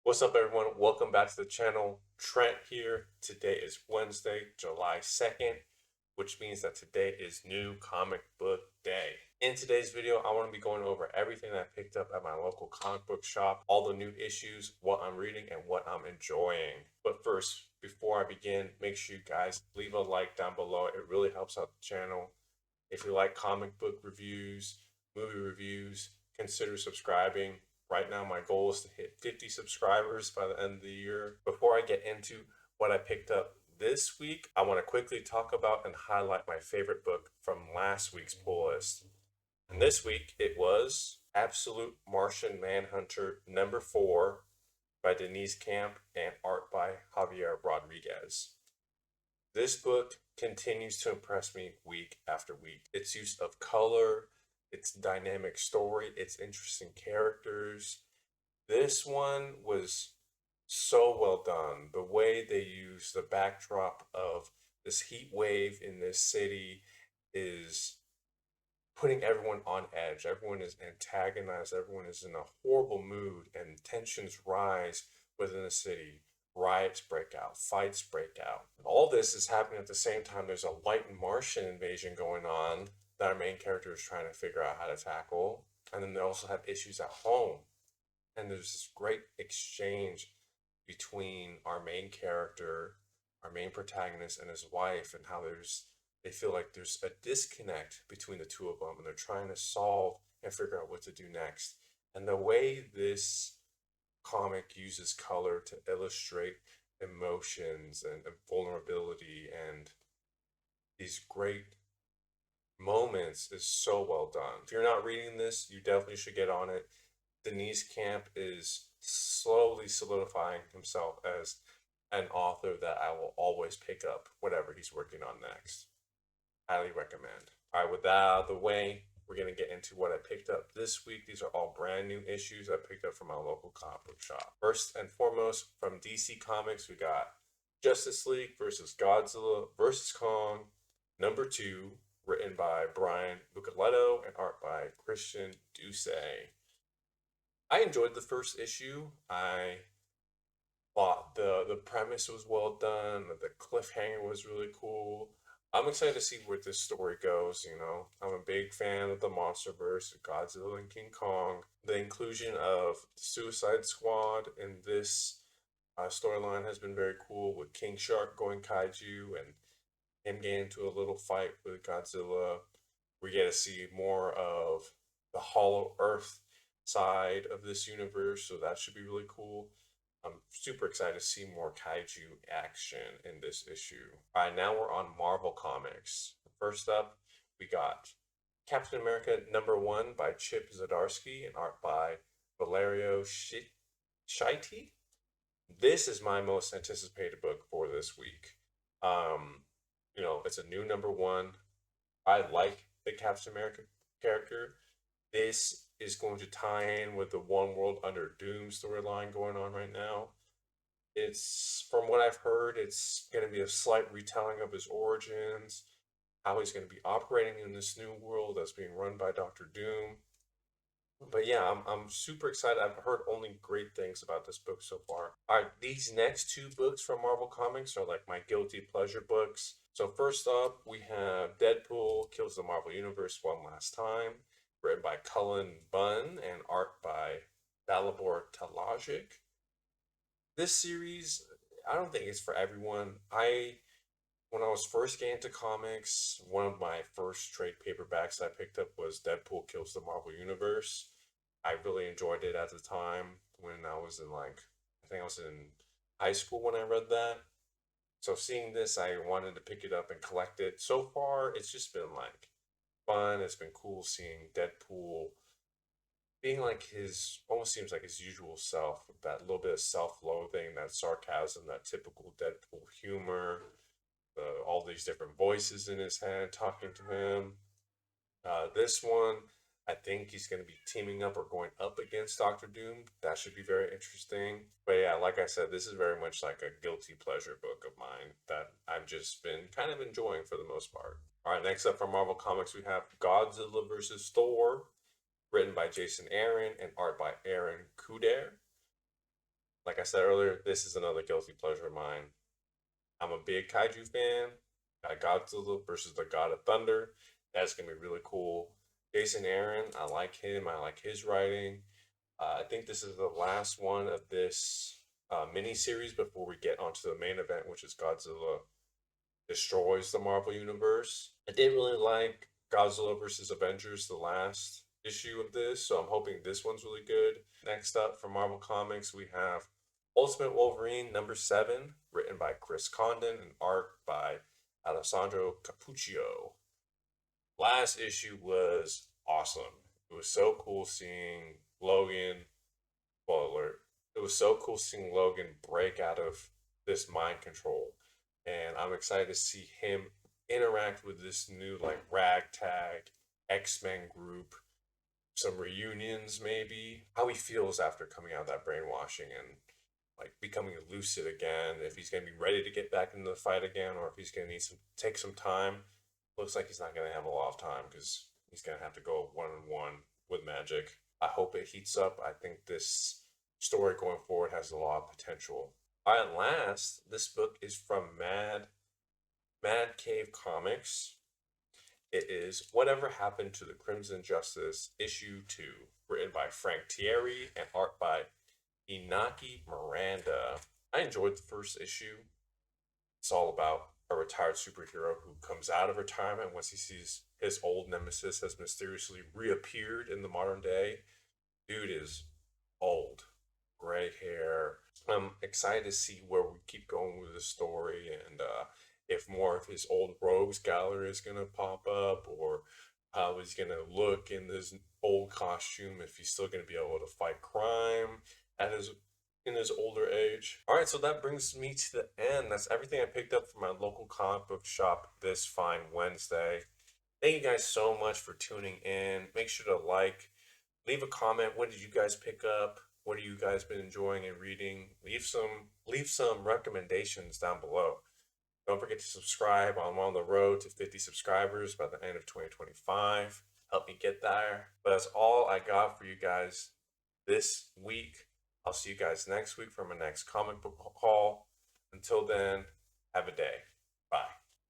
What's up, everyone? Welcome back to the channel. Trent here. Today is Wednesday, July 2nd, which means that today is New Comic Book Day. In today's video, I want to be going over everything that I picked up at my local comic book shop, all the new issues, what I'm reading, and what I'm enjoying. But first, before I begin, make sure you guys leave a like down below. It really helps out the channel. If you like comic book reviews, movie reviews, consider subscribing. Right now, my goal is to hit 50 subscribers by the end of the year. Before I get into what I picked up this week, I want to quickly talk about and highlight my favorite book from last week's pull list. And this week, it was Absolute Martian Manhunter #4 by Denise Camp and art by Javier Rodriguez. This book continues to impress me week after week. Its use of color, its dynamic story, its interesting characters. This one was so well done. The way they use the backdrop of this heat wave in this city is putting everyone on edge. Everyone is antagonized. Everyone is in a horrible mood, and tensions rise within the city. Riots break out, fights break out. All this is happening at the same time. There's a white Martian invasion going on that our main character is trying to figure out how to tackle. And then they also have issues at home. And there's this great exchange between our main character, our main protagonist, and his wife, and how they feel like there's a disconnect between the two of them, and they're trying to solve and figure out what to do next. And the way this comic uses color to illustrate emotions and vulnerability and these great moments is so well done. If you're not reading this, you definitely should get on it. Denise Camp is slowly solidifying himself as an author that I will always pick up whatever he's working on next. Highly recommend. All right, with that out of the way, we're going to get into what I picked up this week. These are all brand new issues I picked up from my local comic book shop. First and foremost, from DC Comics, we got Justice League versus Godzilla versus Kong, #2, written by Brian Buccellato and art by Christian Doucet. I enjoyed the first issue. I thought the premise was well done. The cliffhanger was really cool. I'm excited to see where this story goes. I'm a big fan of the MonsterVerse, Godzilla and King Kong. The inclusion of the Suicide Squad in this storyline has been very cool, with King Shark going kaiju and him getting into a little fight with Godzilla. We get to see more of the Hollow Earth side of this universe, so that should be really cool. I'm super excited to see more kaiju action in this issue. All right, now we're on Marvel Comics. First up, we got Captain America #1 by Chip Zdarsky and art by Valerio Scheite. This is my most anticipated book for this week. It's a new #1. I like the Captain America character. This is going to tie in with the One World Under Doom storyline going on right now. It's, from what I've heard, it's going to be a slight retelling of his origins, how he's going to be operating in this new world that's being run by Doctor Doom. But yeah, I'm super excited. I've heard only great things about this book so far. All right, these next two books from Marvel Comics are like my guilty pleasure books. So first up, we have Deadpool Kills the Marvel Universe One Last Time, written by Cullen Bunn and art by Dalibor Talajic. This series, I don't think it's for everyone. When I was first getting into comics, one of my first trade paperbacks I picked up was Deadpool Kills the Marvel Universe. I really enjoyed it at the time when I was I think I was in high school when I read that. So seeing this, I wanted to pick it up and collect it. So far, it's just been fun. It's been cool seeing Deadpool being almost seems like his usual self, with that little bit of self-loathing, that sarcasm, that typical Deadpool humor, all these different voices in his head talking to him. This one, I think he's going to be teaming up or going up against Doctor Doom. That should be very interesting. But yeah, like I said, this is very much like a guilty pleasure book of mine that I've just been kind of enjoying for the most part. All right, next up from Marvel Comics, we have Godzilla versus Thor, written by Jason Aaron and art by Aaron Kuder. Like I said earlier, this is another guilty pleasure of mine. I'm a big kaiju fan. Got Godzilla versus the God of Thunder. That's gonna be really cool. Jason Aaron, I like him. I like his writing. I think this is the last one of this mini series before we get onto the main event, which is Godzilla destroys the Marvel Universe. I did really like Godzilla versus Avengers, the last issue of this, so I'm hoping this one's really good. Next up from Marvel Comics, we have Ultimate Wolverine #7, written by Chris Condon and art by Alessandro Cappuccio. Last issue was awesome. It was so cool seeing Logan, spoiler alert, it was so cool seeing Logan break out of this mind control. And I'm excited to see him interact with this new like ragtag X-Men group, some reunions maybe, how he feels after coming out of that brainwashing and like becoming lucid again, if he's gonna be ready to get back into the fight again, or if he's gonna need some take some time. Looks like he's not gonna have a lot of time because he's gonna have to go 1-on-1 with Magic. I hope it heats up. I think this story going forward has a lot of potential. All right, last, this book is from Mad Cave Comics. It is Whatever Happened to the Crimson Justice, issue 2, written by Frank Thierry and art by Inaki Miranda. I enjoyed the first issue. It's all about a retired superhero who comes out of retirement once he sees his old nemesis has mysteriously reappeared in the modern day. Dude is old, gray hair. I'm excited to see where we keep going with the story, and if more of his old rogues gallery is gonna pop up, or how he's gonna look in his old costume, if he's still gonna be able to fight crime at his in his older age. All right, so that brings me to the end. That's everything I picked up from my local comic book shop this fine Wednesday. Thank you guys so much for tuning in. Make sure to like, leave a comment. What did you guys pick up? What have you guys been enjoying and reading? Leave some recommendations down below. Don't forget to subscribe. I'm on the road to 50 subscribers by the end of 2025. Help me get there. But that's all I got for you guys this week. I'll see you guys next week for my next comic book haul. Until then, have a day. Bye.